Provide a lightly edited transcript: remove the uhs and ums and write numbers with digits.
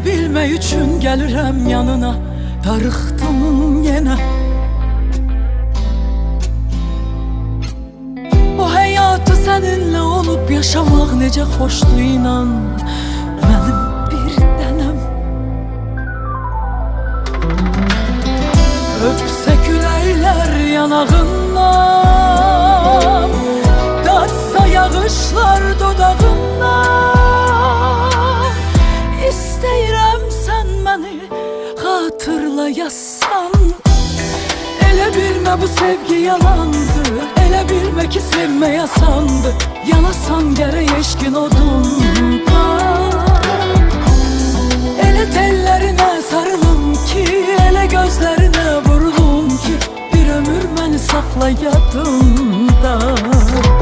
bilmək üçün gəlirəm yanına, darıxdım yenə. O həyatı səninlə olub yaşamaq necə xoşdur, inan mənim bir dənəm. Öpsə küləklər yanağından, datsa yağışlar dodağından, İstəyirəm sən məni xatırlayasan. Elə bilmə bu sevgi yalandı, elə bilmə ki sevmək asandı. Yanasan gərək eşqin odunda. Elə tellərinə sarılım ki, elə gözlərinə vurulum ki, bir ömür məni saxla yadında.